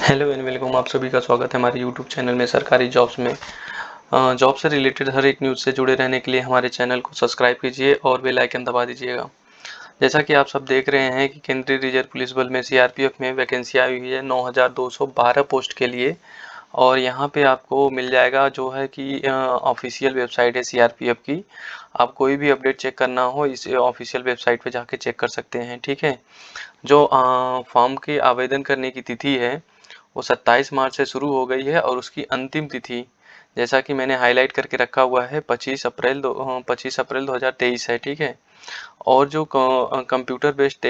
Hello and welcome. आप सभी का स्वागत है हमारे यूट्यूब चैनल में सरकारी जॉब्स में। जॉब से रिलेटेड हर एक न्यूज़ से जुड़े रहने के लिए हमारे चैनल को सब्सक्राइब कीजिए और बेल आइकन दबा दीजिएगा। जैसा कि आप सब देख रहे हैं कि केंद्रीय रिजर्व पुलिस बल में सीआरपीएफ में वैकेंसी आई हुई है 9212 पोस्ट के लिए। और यहाँ पे आपको मिल जाएगा जो है कि ऑफिशियल वेबसाइट है सीआरपीएफ की। आप कोई भी अपडेट चेक करना हो इस ऑफिशियल वेबसाइट पे जाके चेक कर सकते हैं, ठीक है। जो फॉर्म की आवेदन करने की तिथि है वो 27 मार्च से शुरू हो गई है और उसकी अंतिम तिथि जैसा कि मैंने हाईलाइट करके रखा हुआ है 25 अप्रैल 2023 है, ठीक है। और जो कंप्यूटर बेस्ड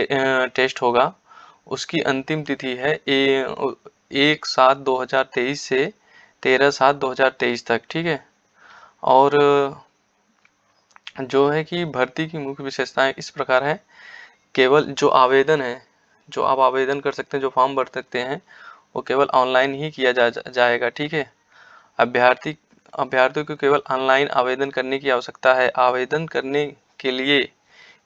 टेस्ट होगा उसकी अंतिम तिथि है 1/7/2023 से 13/7/2023 तक, ठीक है। और जो है कि भर्ती की मुख्य विशेषताएं इस प्रकार है। केवल जो आवेदन है, जो आप आवेदन कर सकते हैं, जो फॉर्म भर सकते हैं, वो केवल ऑनलाइन ही किया जाएगा, ठीक है। अभ्यर्थियों को केवल ऑनलाइन आवेदन करने की आवश्यकता है। आवेदन करने के लिए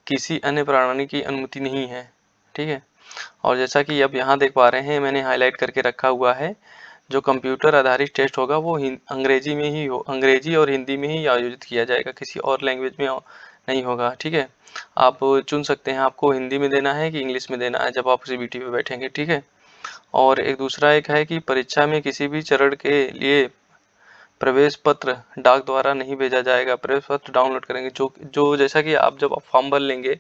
किसी अन्य प्रणाली की अनुमति नहीं है, ठीक है। और जैसा कि अब यहाँ देख पा रहे हैं, मैंने हाईलाइट करके रखा हुआ है, जो कंप्यूटर आधारित टेस्ट होगा वो अंग्रेजी और हिंदी में ही आयोजित किया जाएगा, किसी और लैंग्वेज में नहीं होगा, ठीक है। आप चुन सकते हैं आपको हिंदी में देना है कि इंग्लिश में देना है जब आप सीबीटी पे बैठेंगे, ठीक है। और एक दूसरा एक है कि परीक्षा में किसी भी चरण के लिए प्रवेश पत्र डाक द्वारा नहीं भेजा जाएगा। प्रवेश पत्र डाउनलोड करेंगे, जो जो जैसा कि आप जब फॉर्म भर लेंगे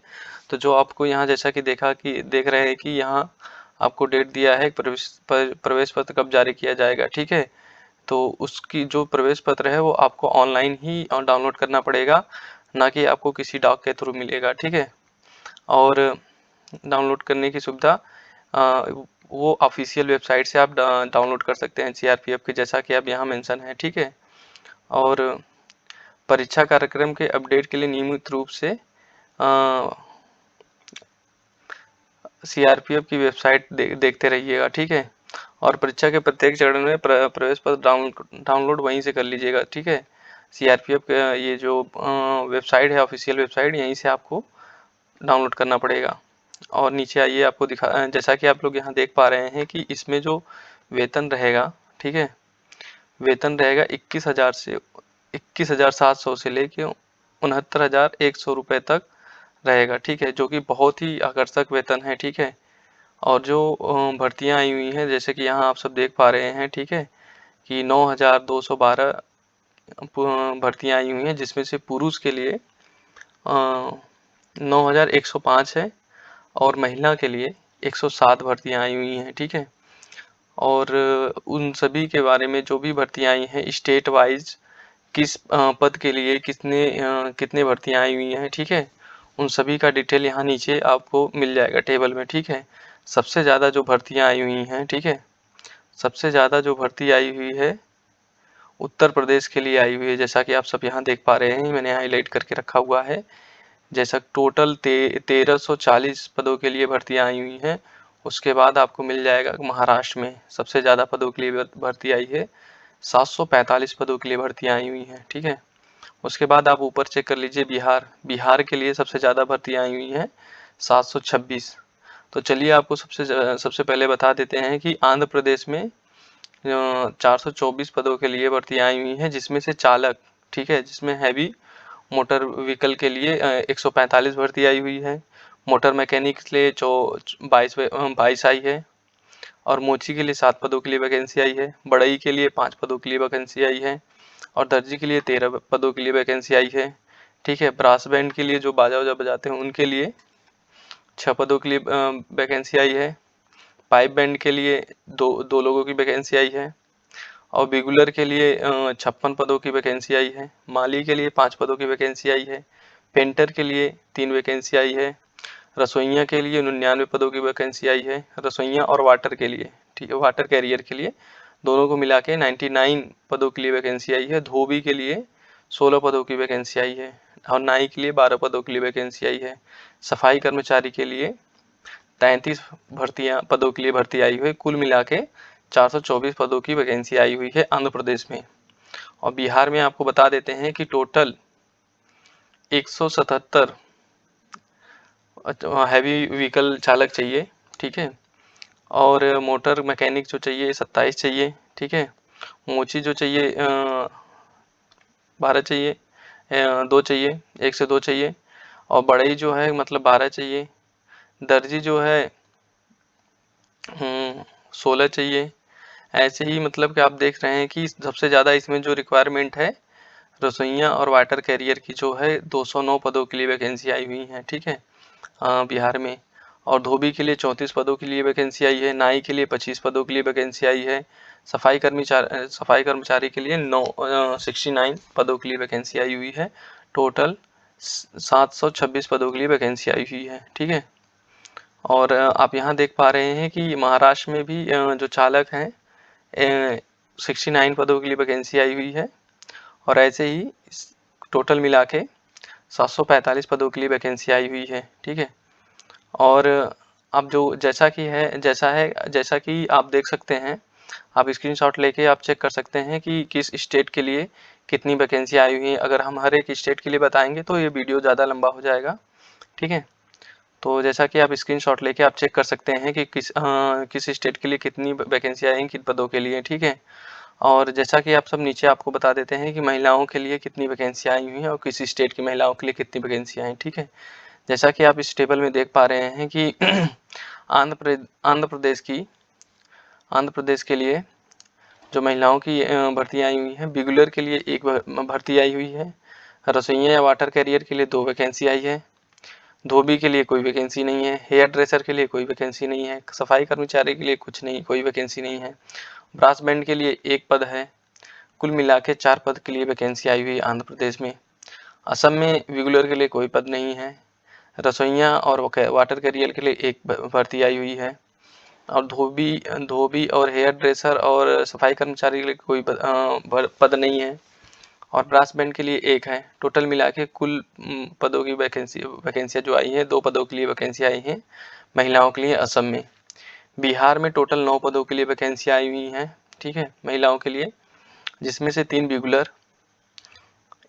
तो जो आपको यहाँ जैसा कि देख रहे हैं कि यहाँ आपको डेट दिया है प्रवेश पत्र कब जारी किया जाएगा, ठीक है। तो उसकी जो प्रवेश पत्र है वो आपको ऑनलाइन ही डाउनलोड करना पड़ेगा, ना कि आपको किसी डाक के थ्रू मिलेगा, ठीक है। और डाउनलोड करने की सुविधा वो ऑफिशियल वेबसाइट से आप डाउनलोड कर सकते हैं सीआरपीएफ के, जैसा कि अब यहाँ मेंशन है, ठीक है। और परीक्षा कार्यक्रम के अपडेट के लिए नियमित रूप से सीआरपीएफ की वेबसाइट देखते रहिएगा, ठीक है। और परीक्षा के प्रत्येक चरण में प्रवेश पत्र डाउनलोड वहीं से कर लीजिएगा, ठीक है। सीआरपीएफ का ये जो वेबसाइट है, ऑफिशियल वेबसाइट, यहीं से आपको डाउनलोड करना पड़ेगा। और नीचे आइए, आपको जैसा कि आप लोग यहाँ देख पा रहे हैं कि इसमें जो वेतन रहेगा, ठीक है, वेतन रहेगा 21,700 से लेके 69,100 रुपये तक रहेगा, ठीक है, जो कि बहुत ही आकर्षक वेतन है, ठीक है। और जो भर्तियां आई हुई हैं, जैसे कि यहाँ आप सब देख पा रहे हैं, ठीक है, कि 9,212 भर्तियां आई हुई हैं, जिसमें से पुरुष के लिए 9,105 है और महिला के लिए 107 भर्तियां आई हुई हैं, ठीक है। और उन सभी के बारे में जो भी भर्तियां आई हैं स्टेट वाइज किस पद के लिए कितने भर्तियां आई हुई हैं, ठीक है, उन सभी का डिटेल यहाँ नीचे आपको मिल जाएगा टेबल में, ठीक है। सबसे ज़्यादा जो भर्तियां आई हुई हैं, ठीक है, सबसे ज़्यादा जो भर्ती आई हुई है उत्तर प्रदेश के लिए आई हुई है, जैसा कि आप सब यहाँ देख पा रहे हैं, मैंने हाईलाइट करके रखा हुआ है। जैसा टोटल 1340 पदों के लिए भर्तियां आई हुई हैं। उसके बाद आपको मिल जाएगा महाराष्ट्र में सबसे ज़्यादा पदों के लिए भर्ती आई है, 745 पदों के लिए भर्तियां आई हुई हैं, ठीक है। उसके बाद आप ऊपर चेक कर लीजिए, बिहार के लिए सबसे ज़्यादा भर्तियां आई हुई हैं 726। तो चलिए आपको सबसे पहले बता देते हैं कि आंध्र प्रदेश में 424 पदों के लिए भर्तियां आई हुई हैं, जिसमें से चालक, ठीक है, जिसमें हैवी मोटर व्हीकल के लिए 145 भर्ती आई हुई है। मोटर मैकेनिक के लिए जो 22 आई है। और मोची के लिए 7 पदों के लिए वैकेंसी आई है। बढ़ई के लिए 5 पदों के लिए वैकेंसी आई है। और दर्जी के लिए 13 पदों के लिए वैकेंसी आई है, ठीक है। ब्रास बैंड के लिए जो बाजा वाजा बजाते हैं उनके लिए 6 पदों के लिए वैकेंसी आई है। पाइप बैंड के लिए दो लोगों की वैकेंसी आई है। और बिगुलर के लिए 56 पदों की वैकेंसी आई है। माली के लिए 5 पदों की वैकेंसी आई है। पेंटर के लिए 3 वैकेंसी आई है। रसोइया के लिए 99 पदों की वैकेंसी आई है। रसोइया और वाटर के लिए, ठीक है, वाटर कैरियर के लिए दोनों को मिला के 99 पदों के लिए वैकेंसी आई है। धोबी के लिए 16 पदों की वैकेंसी आई है। और नाई के लिए 12 पदों के लिए वैकेंसी आई है। सफाई कर्मचारी के लिए 33 पदों के लिए भर्ती आई हुई। कुल मिला के 424 पदों की वैकेंसी आई हुई है आंध्र प्रदेश में। और बिहार में आपको बता देते हैं कि टोटल 177 हैवी व्हीकल चालक चाहिए, ठीक है। और मोटर मैकेनिक जो चाहिए 27 चाहिए, ठीक है। मोची जो चाहिए 12 चाहिए, 2 चाहिए, 1 से 2 चाहिए। और बढ़ई जो है मतलब 12 चाहिए। दर्जी जो है 16 चाहिए। ऐसे ही मतलब कि आप देख रहे हैं कि सबसे ज़्यादा इसमें जो रिक्वायरमेंट है रसोइया और वाटर कैरियर की जो है 209 पदों के लिए वैकेंसी आई हुई है, ठीक है, बिहार में। और धोबी के लिए 34 पदों के लिए वैकेंसी आई है। नाई के लिए 25 पदों के लिए वैकेंसी आई है। सफाई कर्मचारी के लिए 69 पदों के लिए वैकेंसी आई हुई है। टोटल 726 पदों के लिए वैकेंसी आई हुई है, ठीक है। और आप यहाँ देख पा रहे हैं कि महाराष्ट्र में भी जो चालक हैं 69 पदों के लिए वैकेंसी आई हुई है। और ऐसे ही टोटल मिला के 745 पदों के लिए वैकेंसी आई हुई है, ठीक है। और अब जो जैसा कि आप देख सकते हैं, आप स्क्रीनशॉट लेके आप चेक कर सकते हैं कि किस स्टेट के लिए कितनी वैकेंसी आई हुई है। अगर हम हर एक स्टेट के लिए बताएंगे तो ये वीडियो ज़्यादा लंबा हो जाएगा, ठीक है। तो जैसा कि आप स्क्रीनशॉट लेके आप चेक कर सकते हैं कि किस स्टेट के लिए कितनी वैकेंसी आई हैं, किन पदों के लिए, ठीक है। और जैसा कि आप सब नीचे आपको बता देते हैं कि महिलाओं के लिए कितनी वैकेंसी आई हुई हैं और किस स्टेट की महिलाओं के लिए कितनी वैकेंसी आई, ठीक है। जैसा कि आप इस टेबल में देख पा रहे हैं कि आंध्र प्रदेश के लिए जो महिलाओं की भर्ती आई हुई है, बिगुलर के लिए एक भर्ती आई हुई है। रसोइया या वाटर कैरियर के लिए 2 वैकेंसी आई है। धोबी के लिए कोई वैकेंसी नहीं है। हेयर ड्रेसर के लिए कोई वैकेंसी नहीं है। सफाई कर्मचारी के लिए कुछ नहीं, कोई वैकेंसी नहीं है। ब्रास बैंड के लिए 1 पद है। कुल मिला के 4 पद के लिए वैकेंसी आई हुई है आंध्र प्रदेश में। असम में बिगुलर के लिए कोई पद नहीं है। रसोइया और वाटर कैरियर के लिए एक भर्ती आई हुई है। और धोबी और हेयर ड्रेसर और सफाई कर्मचारी के लिए कोई पद नहीं है। और ब्रास बैंड के लिए एक है। टोटल मिला के कुल पदों की वैकेंसियाँ जो आई हैं 2 पदों के लिए वैकेंसी आई हैं महिलाओं के लिए असम में। बिहार में टोटल 9 पदों के लिए वैकेंसी आई हुई हैं, ठीक है, महिलाओं के लिए, जिसमें से 3 बिगुलर,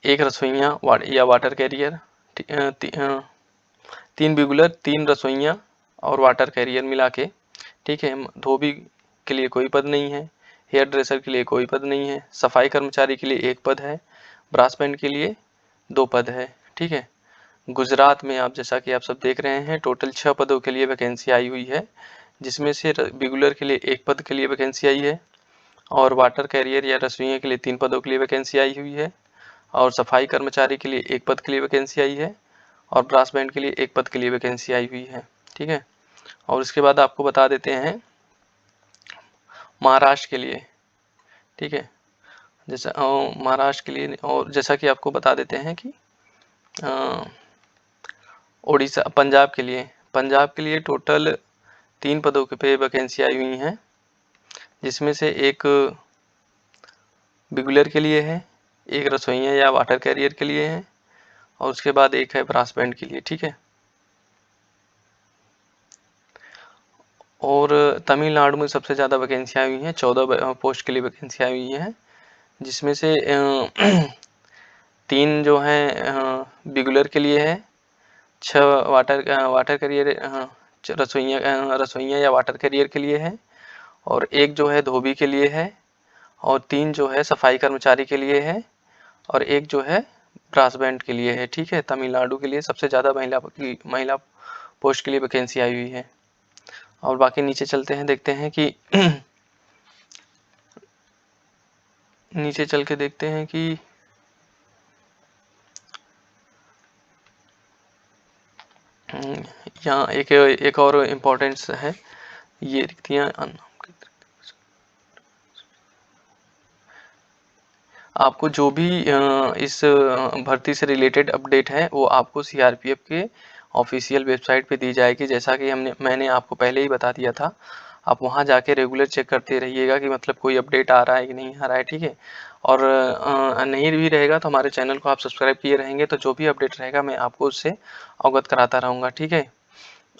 1 रसोइया या वाटर कैरियर, 3 बिगुलर, 3 रसोइया और वाटर कैरियर मिला के, ठीक है। धोबी के लिए कोई पद नहीं है। हेयर ड्रेसर के लिए कोई पद नहीं है। सफाई कर्मचारी के लिए 1 पद है। ब्रास बैंड के लिए 2 पद है, ठीक है। गुजरात में आप जैसा कि आप सब देख रहे हैं टोटल 6 पदों के लिए वैकेंसी आई हुई है, जिसमें से बिगुलर के लिए 1 पद के लिए वैकेंसी आई है। और वाटर कैरियर या रसोइया के लिए 3 पदों के लिए वैकेंसी आई हुई है। और सफाई कर्मचारी के लिए 1 पद के लिए वैकेंसी आई है। और ब्रास बैंड के लिए 1 पद के लिए वैकेंसी आई हुई है, ठीक है। और इसके बाद आपको बता देते हैं महाराष्ट्र के लिए, ठीक है। जैसा महाराष्ट्र के लिए, और जैसा कि आपको बता देते हैं कि उड़ीसा पंजाब के लिए टोटल 3 पदों के पे वैकेंसी आई हुई हैं, जिसमें से एक बिगुलर के लिए है, एक रसोइया या वाटर कैरियर के लिए है, और उसके बाद एक है ब्रास बैंड के लिए, ठीक है। और तमिलनाडु में सबसे ज़्यादा वैकेंसी आई हुई हैं, 14 पोस्ट के लिए वैकेंसी आई हुई है, जिसमें से 3 जो हैं बिगुलर के लिए है, 6 वाटर कैरियर रसोइया या वाटर कैरियर के लिए है, और एक जो है धोबी के लिए है, और 3 जो है सफाई कर्मचारी के लिए है, और एक जो है ब्रास बैंड के लिए है, ठीक है। तमिलनाडु के लिए सबसे ज़्यादा महिला पोस्ट के लिए वैकेंसी आई हुई है। और बाकी नीचे चलते हैं, देखते हैं कि नीचे चल के देखते हैं कि यहाँ एक और इम्पोर्टेंस है, ये रिक्तियाँ आपको जो भी इस भर्ती से रिलेटेड अपडेट है वो आपको सीआरपीएफ के ऑफिशियल वेबसाइट पे दी जाएगी। जैसा कि मैंने आपको पहले ही बता दिया था, आप वहाँ जाके रेगुलर चेक करते रहिएगा कि मतलब कोई अपडेट आ रहा है कि नहीं आ रहा है, ठीक है। और नहीं भी रहेगा तो हमारे चैनल को आप सब्सक्राइब किए रहेंगे तो जो भी अपडेट रहेगा मैं आपको उससे अवगत कराता रहूँगा, ठीक है।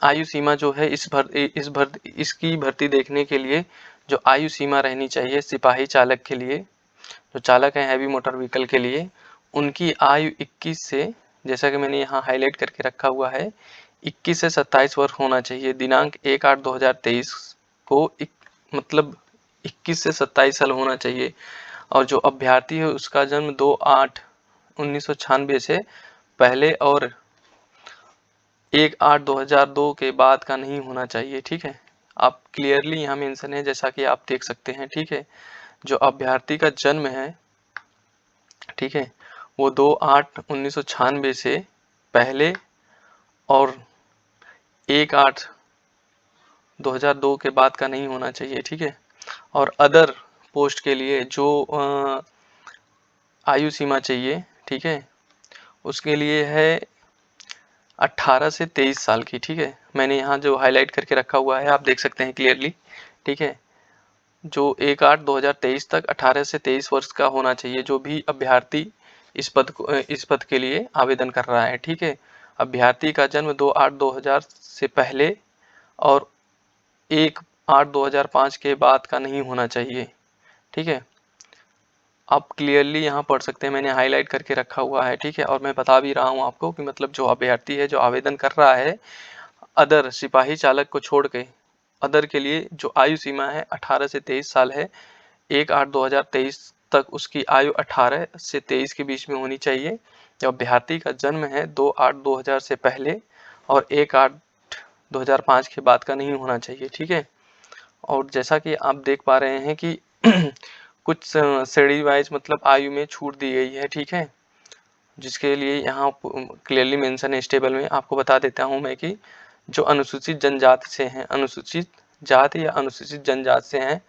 आयु सीमा जो है इसकी भर्ती देखने के लिए जो आयु सीमा रहनी चाहिए सिपाही चालक के लिए, जो चालक हैं हैवी मोटर व्हीकल के लिए, उनकी आयु 21 से, जैसा कि मैंने यहाँ हाईलाइट करके रखा हुआ है, 21 से 27 वर्ष होना चाहिए। दिनांक 1/8/2023 को मतलब 21 से 27 साल होना चाहिए और जो अभ्यर्थी है उसका जन्म 2/8/1996 से पहले और 1/8/2002 के बाद का नहीं होना चाहिए। ठीक है, आप क्लियरली यहाँ मेंशन है जैसा कि आप देख सकते हैं। ठीक है, जो अभ्यर्थी का जन्म है, ठीक है, वो 2/8/1996 से पहले और 1/8/2002 के बाद का नहीं होना चाहिए। ठीक है, और अदर पोस्ट के लिए जो आयु सीमा चाहिए, ठीक है, उसके लिए है 18 से 23 साल की। ठीक है, मैंने यहाँ जो हाईलाइट करके रखा हुआ है आप देख सकते हैं क्लियरली। ठीक है, जो 1/8/2023 तक 18 से 23 वर्ष का होना चाहिए जो भी अभ्यर्थी इस पद के लिए आवेदन कर रहा है। ठीक है, अभ्यर्थी का जन्म 2/8/2000 से पहले और 1/8/2005 के बाद का नहीं होना चाहिए। ठीक है, आप क्लियरली यहाँ पढ़ सकते हैं, मैंने हाईलाइट करके रखा हुआ है। ठीक है, और मैं बता भी रहा हूँ आपको कि मतलब जो अभ्यर्थी है जो आवेदन कर रहा है अदर सिपाही चालक को छोड़ के अदर के लिए जो आयु सीमा है 18 से 23 साल है। 1/8/2023 तक उसकी आयु 18 से 23 के बीच में होनी चाहिए। जब अभ्यर्थी का जन्म है 2/8/2000 से पहले और 1/8/2005 के बाद का नहीं होना चाहिए। ठीक है, और जैसा कि आप देख पा रहे हैं कि कुछ श्रेणी वाइज मतलब आयु में छूट दी गई है। ठीक है, जिसके लिए यहाँ क्लियरली मेंशन है इस टेबल में। आपको बता देता हूँ मैं कि जो अनुसूचित जनजाति से हैं, अनुसूचित जाति या अनुसूचित जनजाति से हैं,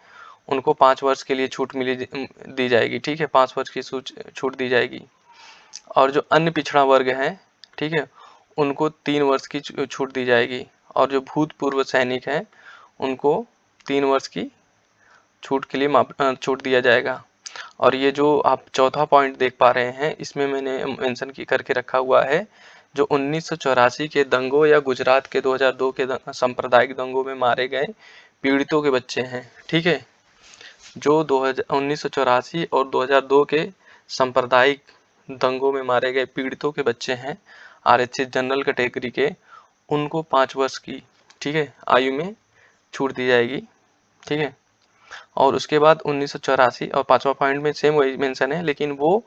उनको 5 वर्ष के लिए छूट दी जाएगी। ठीक है, 5 वर्ष की छूट दी जाएगी। और जो अन्य पिछड़ा वर्ग है, ठीक है, उनको 3 वर्ष की छूट दी जाएगी। और जो भूतपूर्व सैनिक हैं उनको 3 वर्ष की छूट के लिए छूट दिया जाएगा। और ये जो आप चौथा पॉइंट देख पा रहे हैं इसमें मैंने मेंशन करके रखा हुआ है जो 1984 के दंगों या गुजरात के 2002 के सांप्रदायिक दंगों में मारे गए पीड़ितों के बच्चे हैं। ठीक है, जो 1984 और 2002 के सांप्रदायिक दंगों में मारे गए पीड़ितों के बच्चे हैं आरक्षित जनरल कैटेगरी के, उनको 5 वर्ष की, ठीक है, आयु में छूट दी जाएगी। ठीक है, और उसके बाद 1984 और 5वां पॉइंट में सेम वही मेंशन है लेकिन वो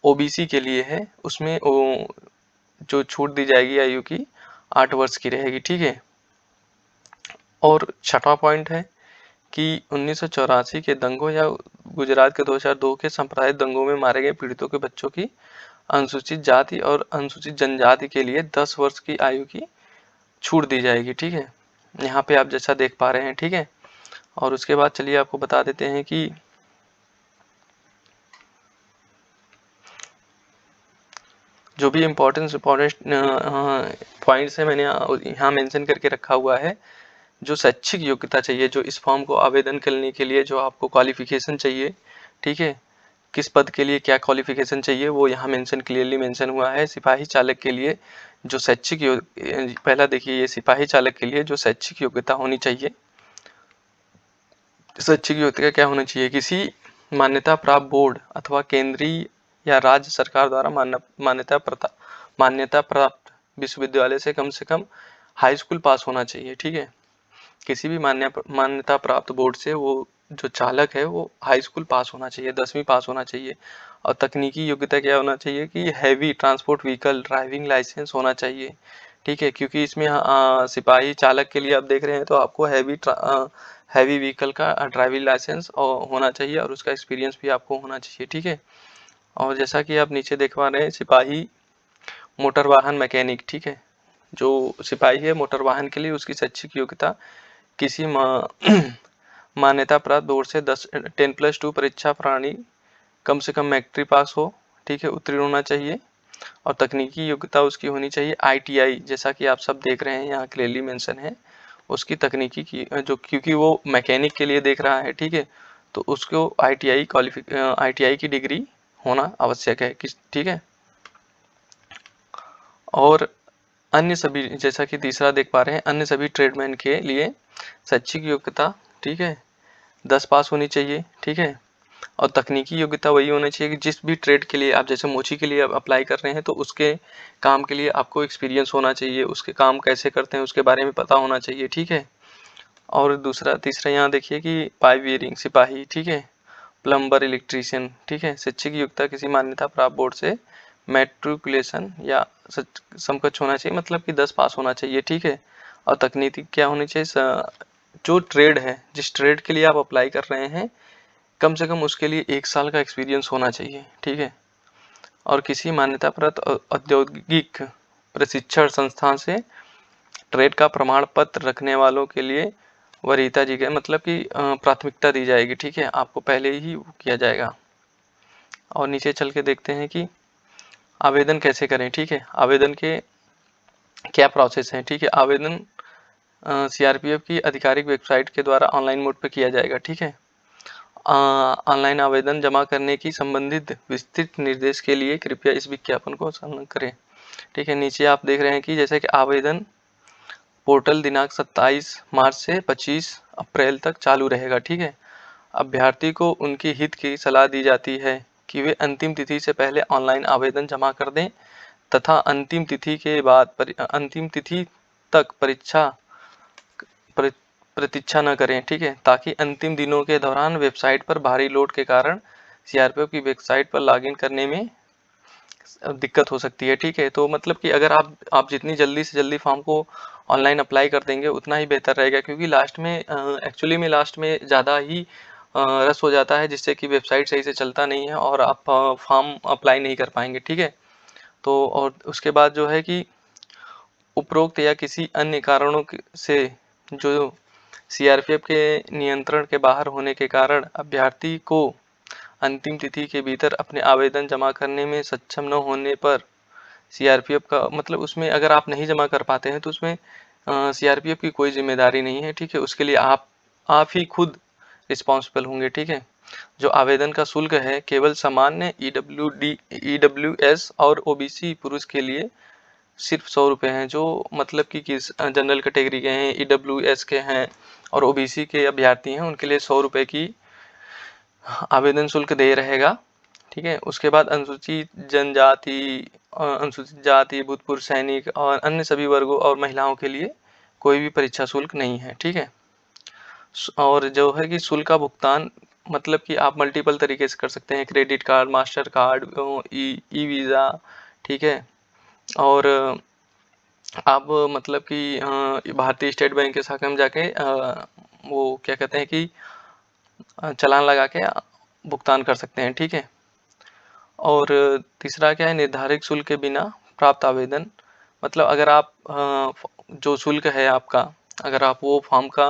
ओबीसी के लिए है, उसमें जो छूट दी जाएगी आयु की 8 वर्ष की रहेगी। ठीक है, और 6वां पॉइंट है कि 1984 के दंगों या गुजरात के 2002 के सांप्रदायिक दंगों में मारे गए पीड़ितों के बच्चों की अनुसूचित जाति और अनुसूचित जनजाति के लिए 10 वर्ष की आयु की छूट दी जाएगी। ठीक है, यहाँ पे आप जैसा देख पा रहे हैं। ठीक है, और उसके बाद चलिए आपको बता देते हैं कि जो भी इम्पोर्टेंट पॉइंट्स है मैंने यहाँ मेंशन करके रखा हुआ है। जो शैक्षिक योग्यता चाहिए, जो इस फॉर्म को आवेदन करने के लिए जो आपको क्वालिफिकेशन चाहिए, ठीक है, किस पद के लिए क्या क्वालिफिकेशन चाहिए वो यहाँ क्लियरली मेंशन हुआ है। सिपाही चालक के लिए जो पहला देखिए, ये सिपाही चालक के लिए जो शैक्षिक योग्यता होनी चाहिए, शैक्षिक योग्यता क्या होना चाहिए, किसी मान्यता प्राप्त बोर्ड अथवा केंद्रीय या राज्य सरकार द्वारा मान्यता प्राप्त विश्वविद्यालय से कम हाई स्कूल पास होना चाहिए। ठीक है, किसी भी मान्यता प्राप्त बोर्ड से वो जो चालक है वो हाई स्कूल पास होना चाहिए, 10वीं पास होना चाहिए। और तकनीकी योग्यता क्या होना चाहिए कि heavy transport vehicle driving license होना चाहिए। ठीक है, क्योंकि इसमें सिपाही चालक के लिए आप देख रहे हैं तो आपको हैवी व्हीकल का ड्राइविंग लाइसेंस होना चाहिए और उसका एक्सपीरियंस भी आपको होना चाहिए। ठीक है, और जैसा कि आप नीचे देख पा रहे हैं, सिपाही मोटर वाहन मैकेनिक, ठीक है, जो सिपाही है मोटर वाहन के लिए उसकी शैक्षिक योग्यता किसी मान्यता प्राप्त बोर्ड से 10+2 परीक्षा प्रणाली कम से कम मैट्रिक पास हो, ठीक है, उत्तीर्ण होना चाहिए। और तकनीकी योग्यता उसकी होनी चाहिए ITI, जैसा कि आप सब देख रहे हैं यहाँ क्लियरली मेंशन है उसकी तकनीकी की जो, क्योंकि वो मैकेनिक के लिए देख रहा है। ठीक है, तो उसको ITI की डिग्री होना आवश्यक है। ठीक है, और अन्य सभी, जैसा कि तीसरा देख पा रहे हैं, अन्य सभी ट्रेडमैन के लिए शैक्षिक योग्यता, ठीक है, 10 पास होनी चाहिए। ठीक है, और तकनीकी योग्यता वही होना चाहिए कि जिस भी ट्रेड के लिए आप, जैसे मोची के लिए अप्लाई कर रहे हैं तो उसके काम के लिए आपको एक्सपीरियंस होना चाहिए, उसके काम कैसे करते हैं उसके बारे में पता होना चाहिए। ठीक है, और दूसरा तीसरा यहाँ देखिए कि पाइवेरिंग सिपाही, ठीक है, प्लम्बर, इलेक्ट्रीशियन, ठीक है, शैक्षिक योग्यता किसी मान्यता प्राप्त बोर्ड से मैट्रिकुलेशन या समकक्ष होना चाहिए, मतलब कि 10 पास होना चाहिए, ठीक है। और तकनीकी क्या होनी चाहिए, जो ट्रेड है, जिस ट्रेड के लिए आप अप्लाई कर रहे हैं, कम से कम उसके लिए 1 साल का एक्सपीरियंस होना चाहिए, ठीक है। और किसी मान्यता प्राप्त औद्योगिक प्रशिक्षण संस्थान से ट्रेड का प्रमाण पत्र रखने वालों के लिए वरीयता जी के मतलब कि प्राथमिकता दी जाएगी, ठीक है, आपको पहले ही वो किया जाएगा। और नीचे चल के देखते हैं कि आवेदन कैसे करें, ठीक है, आवेदन के क्या प्रोसेस है, ठीक है। आवेदन सीआरपीएफ की आधिकारिक वेबसाइट के द्वारा ऑनलाइन मोड पे किया जाएगा, ठीक है। ऑनलाइन आवेदन जमा करने की संबंधित विस्तृत निर्देश के लिए कृपया इस विज्ञापन को संलग्न करें, ठीक है। नीचे आप देख रहे हैं कि जैसे कि आवेदन पोर्टल दिनांक 27 मार्च से 25 अप्रैल तक चालू रहेगा, ठीक है। अभ्यर्थी को उनके हित की सलाह दी जाती है कि वे अंतिम तिथि से पहले ऑनलाइन आवेदन जमा कर दें तथा अंतिम तिथि के बाद अंतिम तिथि तक प्रतीक्षा न करें, ठीक है, ताकि अंतिम दिनों के दौरान वेबसाइट पर भारी लोड के कारण सीआरपीएफ की वेबसाइट पर लॉगिन करने में दिक्कत हो सकती है, ठीक है। तो मतलब कि अगर आप जितनी जल्दी से जल्दी फॉर्म को ऑनलाइन अप्लाई कर देंगे उतना ही बेहतर रहेगा, क्योंकि लास्ट में एक्चुअली में लास्ट में ज़्यादा ही रस हो जाता है, जिससे कि वेबसाइट सही से चलता नहीं है और आप फॉर्म अप्लाई नहीं कर पाएंगे, ठीक है। तो और उसके बाद जो है कि उपरोक्त या किसी अन्य कारणों से जो सीआरपीएफ के नियंत्रण के बाहर होने के कारण अभ्यर्थी को अंतिम तिथि के भीतर अपने आवेदन जमा करने में सक्षम न होने पर सीआरपीएफ का मतलब उसमें अगर आप नहीं जमा कर पाते हैं तो उसमें सीआरपीएफ की कोई जिम्मेदारी नहीं है, ठीक है। उसके लिए आप ही खुद रिस्पॉन्सिबल होंगे, ठीक है। जो आवेदन का शुल्क है केवल सामान्य ईडब्ल्यूएस और ओबीसी पुरुष के लिए सिर्फ 100 रुपये हैं, जो मतलब कि किस जनरल कैटेगरी के हैं, ईडब्ल्यूएस के हैं और ओबीसी के अभ्यर्थी हैं, उनके लिए 100 रुपये की आवेदन शुल्क देय रहेगा, ठीक है। उसके बाद अनुसूचित जाति, भूतपूर्व सैनिक और अन्य सभी वर्गों और महिलाओं के लिए कोई भी परीक्षा शुल्क नहीं है, ठीक है। और जो है कि शुल्क का भुगतान मतलब कि आप मल्टीपल तरीके से कर सकते हैं, credit card, master card, e visa, ठीक है। और आप मतलब कि भारतीय स्टेट बैंक के शाखा में जाके वो क्या कहते हैं कि चालान लगा के भुगतान कर सकते हैं, ठीक है। और तीसरा क्या है, निर्धारित शुल्क के बिना प्राप्त आवेदन, मतलब अगर आप जो शुल्क है आपका, अगर आप वो फॉर्म का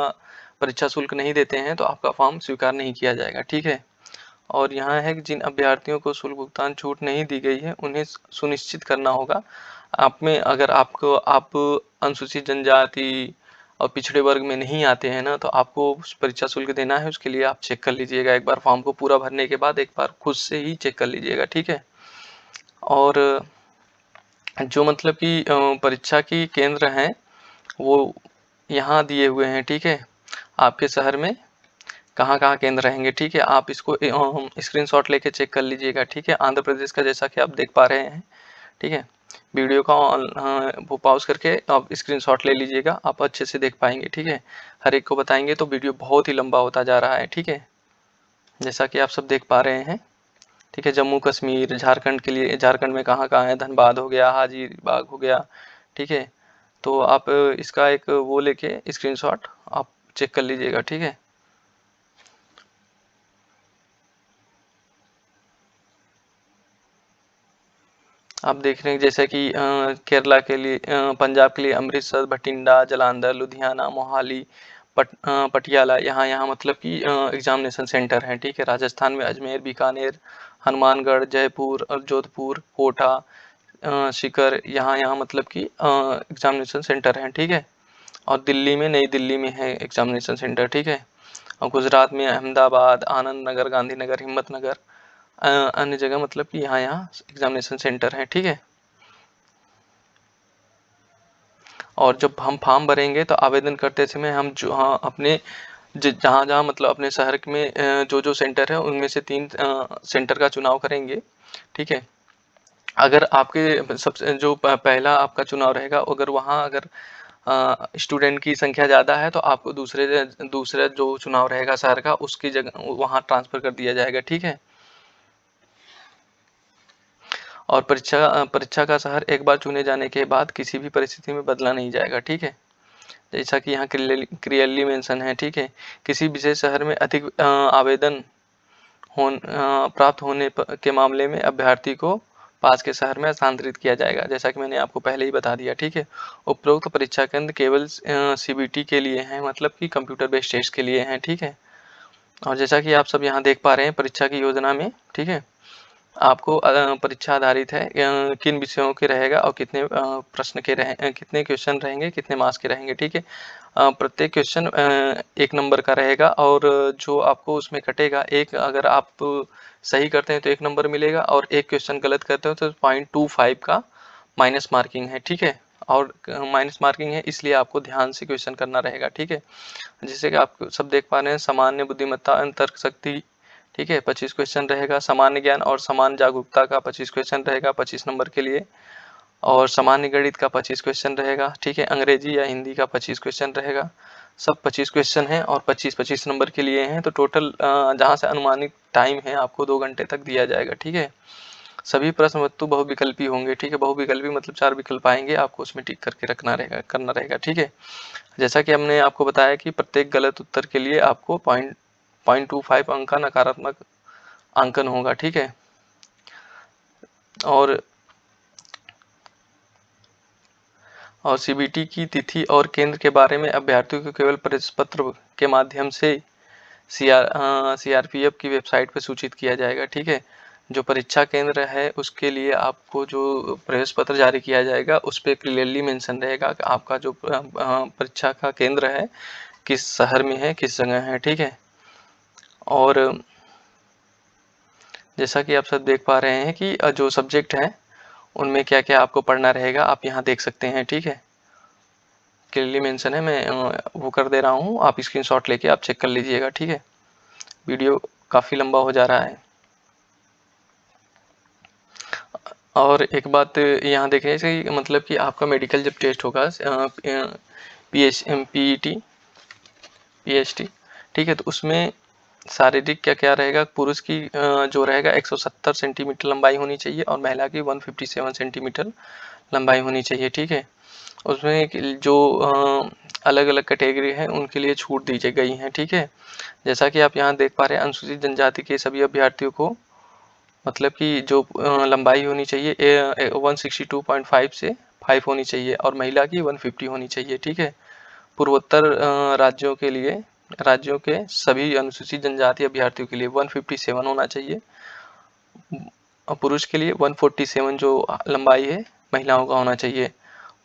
परीक्षा शुल्क नहीं देते हैं तो आपका फॉर्म स्वीकार नहीं किया जाएगा, ठीक है। और यहाँ है कि जिन अभ्यर्थियों को शुल्क भुगतान छूट नहीं दी गई है उन्हें सुनिश्चित करना होगा। आप में अगर आप अनुसूचित जनजाति और पिछड़े वर्ग में नहीं आते हैं ना, तो आपको परीक्षा शुल्क देना है, उसके लिए आप चेक कर लीजिएगा एक बार, फॉर्म को पूरा भरने के बाद एक बार खुद से ही चेक कर लीजिएगा, ठीक है। और जो मतलब कि परीक्षा की केंद्र हैं वो यहाँ दिए हुए हैं, ठीक है, आपके शहर में कहाँ कहाँ केंद्र रहेंगे, ठीक है। आप इसको स्क्रीनशॉट लेके चेक कर लीजिएगा, ठीक है। आंध्र प्रदेश का जैसा कि आप देख पा रहे हैं, ठीक है। वीडियो का वो पॉज करके आप स्क्रीनशॉट ले लीजिएगा, आप अच्छे से देख पाएंगे, ठीक है। हर एक को बताएंगे तो वीडियो बहुत ही लंबा होता जा रहा है, ठीक है, जैसा कि आप सब देख पा रहे हैं, ठीक है। जम्मू कश्मीर, झारखंड के लिए, झारखंड में कहाँ कहाँ है, धनबाद हो गया, हाजीबाग हो गया, ठीक है। तो आप इसका एक वो लेके स्क्रीनशॉट आप चेक कर लीजिएगा, ठीक है। आप देख रहे हैं जैसे कि केरला के लिए, पंजाब के लिए अमृतसर, भटिंडा, जालंधर, लुधियाना, मोहाली, पटियाला, यहाँ मतलब कि एग्जामिनेशन सेंटर हैं, ठीक है। राजस्थान में अजमेर, बीकानेर, हनुमानगढ़, जयपुर और जोधपुर, कोटा, सीकर, यहाँ मतलब कि एग्जामिनेशन सेंटर हैं, ठीक है। और दिल्ली में, नई दिल्ली में है एग्जामिनेशन सेंटर, ठीक है। और गुजरात में अहमदाबाद, आनंद नगर, गांधीनगर, हिम्मतनगर, अन्य जगह मतलब कि यहाँ एग्जामिनेशन सेंटर है, ठीक है। और जब हम फॉर्म भरेंगे तो आवेदन करते समय हम जो अपने जहाँ जहाँ मतलब अपने शहर में जो जो सेंटर है उनमें से 3 सेंटर का चुनाव करेंगे, ठीक है। अगर आपके सबसे जो पहला आपका चुनाव रहेगा, अगर वहाँ स्टूडेंट की संख्या ज़्यादा है तो आपको दूसरा जो चुनाव रहेगा शहर का उसकी जगह वहाँ ट्रांसफ़र कर दिया जाएगा, ठीक है। और परीक्षा का शहर एक बार चुने जाने के बाद किसी भी परिस्थिति में बदला नहीं जाएगा, ठीक है। जैसा कि यहाँ क्लियरली मेंशन है, ठीक है। किसी विशेष शहर में अधिक आवेदन प्राप्त होने के मामले में अभ्यर्थी को पास के शहर में स्थानांतरित किया जाएगा, जैसा कि मैंने आपको पहले ही बता दिया, ठीक है। उपरोक्त परीक्षा केंद्र केवल सीबीटी के लिए हैं, मतलब कि कंप्यूटर बेस्ड टेस्ट के लिए हैं, ठीक है। और जैसा कि आप सब यहाँ देख पा रहे हैं परीक्षा की योजना में, ठीक है, आपको परीक्षा आधारित है किन विषयों के रहेगा और कितने प्रश्न के कितने क्वेश्चन रहेंगे, कितने मार्क्स के रहेंगे, ठीक है। प्रत्येक क्वेश्चन 1 नंबर का रहेगा और जो आपको उसमें कटेगा एक, अगर आप सही करते हैं तो 1 नंबर मिलेगा और एक क्वेश्चन गलत करते हो तो 0.25 का माइनस मार्किंग है, ठीक है। और माइनस मार्किंग है इसलिए आपको ध्यान से क्वेश्चन करना रहेगा, ठीक है। जैसे कि आप सब देख पा रहे हैं सामान्य बुद्धिमत्ता एवं तर्क शक्ति, ठीक है, 25 क्वेश्चन रहेगा। सामान्य ज्ञान और सामान्य जागरूकता का 25 क्वेश्चन रहेगा 25 नंबर के लिए। और सामान्य गणित का 25 क्वेश्चन रहेगा, ठीक है। अंग्रेजी या हिंदी का 25 क्वेश्चन रहेगा। सब 25 क्वेश्चन हैं और 25-25 नंबर के लिए हैं, तो टोटल जहाँ से अनुमानित टाइम है आपको 2 घंटे तक दिया जाएगा, ठीक है। सभी प्रश्न वस्तु बहुविकल्पी होंगे, ठीक है। बहुविकल्पी मतलब 4 विकल्प आएंगे, आपको उसमें टिक करके करना रहेगा, ठीक है। जैसा कि हमने आपको बताया कि प्रत्येक गलत उत्तर के लिए आपको 0.25 अंक का नकारात्मक अंकन होगा, ठीक है। और सीबीटी की तिथि और केंद्र के बारे में अभ्यर्थियों को केवल प्रवेश पत्र के माध्यम से सीआरपीएफ की वेबसाइट पर सूचित किया जाएगा, ठीक है। जो परीक्षा केंद्र है उसके लिए आपको जो प्रवेश पत्र जारी किया जाएगा उस पर क्लियरली मेंशन रहेगा कि आपका जो परीक्षा का केंद्र है किस शहर में है, किस जगह है, ठीक है। और जैसा कि आप सब देख पा रहे हैं कि जो सब्जेक्ट हैं उनमें क्या क्या आपको पढ़ना रहेगा, आप यहाँ देख सकते हैं, ठीक है। क्लियरली मेंशन है, मैं वो कर दे रहा हूँ, आप स्क्रीनशॉट लेके आप चेक कर लीजिएगा, ठीक है। वीडियो काफ़ी लंबा हो जा रहा है। और एक बात यहाँ देखें कि मतलब कि आपका मेडिकल जब टेस्ट होगा पीएचटी, ठीक है, तो उसमें शारीरिक क्या क्या रहेगा। पुरुष की जो रहेगा 170 सेंटीमीटर लंबाई होनी चाहिए और महिला की 157 सेंटीमीटर लंबाई होनी चाहिए, ठीक है। उसमें जो अलग अलग कैटेगरी है उनके लिए छूट दी गई है, ठीक है। जैसा कि आप यहाँ देख पा रहे हैं अनुसूचित जनजाति के सभी अभ्यर्थियों को मतलब कि जो लंबाई होनी चाहिए 162.5 से 5 होनी चाहिए और महिला की 150 होनी चाहिए, ठीक है। पूर्वोत्तर राज्यों के सभी अनुसूचित जनजाति अभ्यर्थियों के लिए 157 होना चाहिए। पुरुष के लिए 147 जो लंबाई है महिलाओं का होना चाहिए।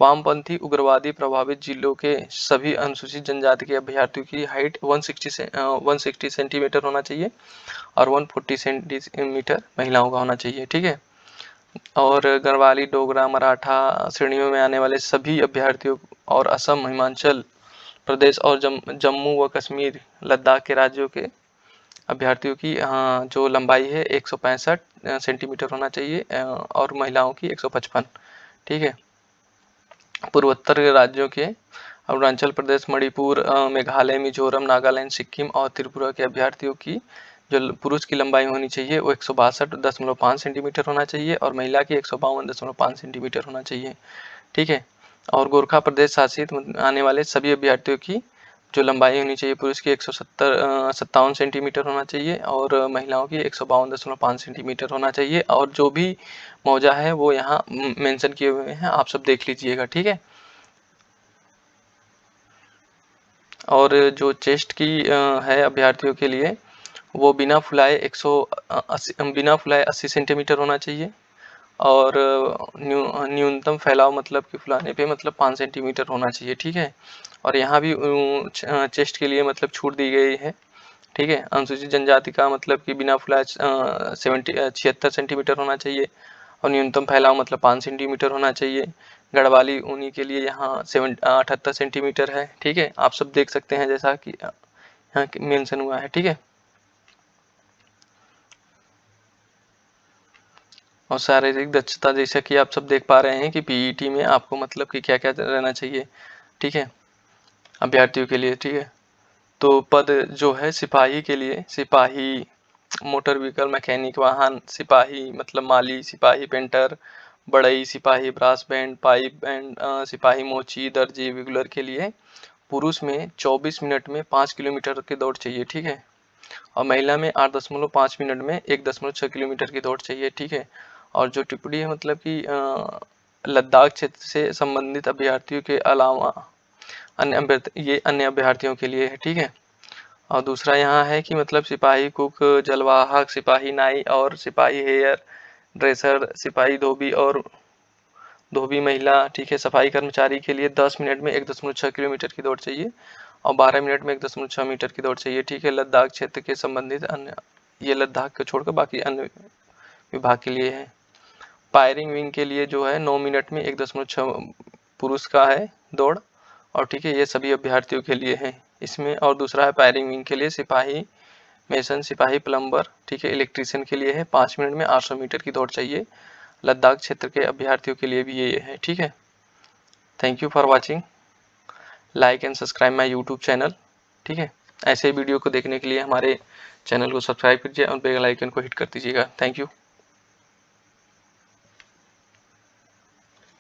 वामपंथी उग्रवादी प्रभावित जिलों के सभी अनुसूचित जनजाति के अभ्यर्थियों की हाइट 160 सेंटीमीटर होना चाहिए और 140 सेंटीमीटर महिलाओं का होना चाहिए, ठीक है। और गढ़वाली, डोगरा, मराठा श्रेणियों में आने वाले सभी अभ्यर्थियों और असम, हिमाचल प्रदेश और जम्मू व कश्मीर, लद्दाख के राज्यों के अभ्यर्थियों की जो लंबाई है 165 सेंटीमीटर होना चाहिए और महिलाओं की 155, ठीक है। पूर्वोत्तर राज्यों के अरुणाचल प्रदेश, मणिपुर, मेघालय, मिजोरम, नागालैंड, सिक्किम और त्रिपुरा के अभ्यर्थियों की जो पुरुष की लंबाई होनी चाहिए वो 162.5 सेंटीमीटर होना चाहिए और महिला की 152.5 सेंटीमीटर होना चाहिए, ठीक है। और गोरखा प्रदेश शासित आने वाले सभी अभ्यर्थियों की जो लंबाई होनी चाहिए पुरुष की 157 सेंटीमीटर होना चाहिए और महिलाओं की 152.5 सेंटीमीटर होना चाहिए। और जो भी मौजा है वो यहाँ मेंशन किए हुए हैं, आप सब देख लीजिएगा, ठीक है। और जो चेस्ट की है अभ्यर्थियों के लिए वो बिना फुलाए 80 सेंटीमीटर होना चाहिए और न्यूनतम फैलाव मतलब कि फुलाने पे मतलब 5 सेंटीमीटर होना चाहिए, ठीक है। और यहाँ भी चेस्ट के लिए मतलब छूट दी गई है, ठीक है। अनुसूचित जनजाति का मतलब कि बिना फुलाए 76 सेंटीमीटर होना चाहिए और न्यूनतम फैलाव मतलब 5 सेंटीमीटर होना चाहिए। गढ़वाली ऊनी के लिए यहाँ 78 सेंटीमीटर है, ठीक है। आप सब देख सकते हैं जैसा कि यहाँ मेंशन हुआ है, ठीक है। और शारीरिक दक्षता जैसा कि आप सब देख पा रहे हैं कि पीईटी में आपको मतलब कि क्या क्या रहना चाहिए। ठीक है, अभ्यर्थियों के लिए, ठीक है। तो पद जो है सिपाही के लिए, सिपाही मोटर व्हीकल मैकेनिक वाहन, सिपाही मतलब माली, सिपाही पेंटर, बढ़ई, सिपाही ब्रास बैंड, पाइप बैंड, सिपाही मोची, दर्जी, रेगुलर के लिए पुरुष में 24 मिनट में 5 किलोमीटर की दौड़ चाहिए, ठीक है। और महिला में 8.5 मिनट में 1.6 किलोमीटर की दौड़ चाहिए, ठीक है। और जो टिप्पणी है मतलब कि लद्दाख क्षेत्र से संबंधित अभ्यर्थियों के अलावा ये अन्य अभ्यर्थियों के लिए है, ठीक है। और दूसरा यहाँ है कि मतलब सिपाही कुक, जलवाहक, सिपाही नाई और सिपाही हेयर ड्रेसर, सिपाही धोबी और धोबी महिला, ठीक है। सफाई कर्मचारी के लिए 10 मिनट में 1.6 किलोमीटर की दौड़ चाहिए और 12 मिनट में 1.6 मीटर की दौड़ चाहिए, ठीक है। लद्दाख क्षेत्र के संबंधित अन्य, ये लद्दाख को छोड़कर बाकी अन्य विभाग के लिए है। फायरिंग विंग के लिए जो है 9 मिनट में 1.6 पुरुष का है दौड़, और ठीक है ये सभी अभ्यर्थियों के लिए है इसमें। और दूसरा है फायरिंग विंग के लिए सिपाही मेसन, सिपाही प्लम्बर, ठीक है, इलेक्ट्रीशियन के लिए है 5 मिनट में 800 मीटर की दौड़ चाहिए। लद्दाख क्षेत्र के अभ्यर्थियों के लिए भी ये है, ठीक है। Thank you for watching, like and subscribe my YouTube channel, ठीक है। ऐसे वीडियो को देखने के लिए हमारे चैनल को सब्सक्राइब कीजिए और बेल आइकन को हिट कर दीजिएगा। Thank you.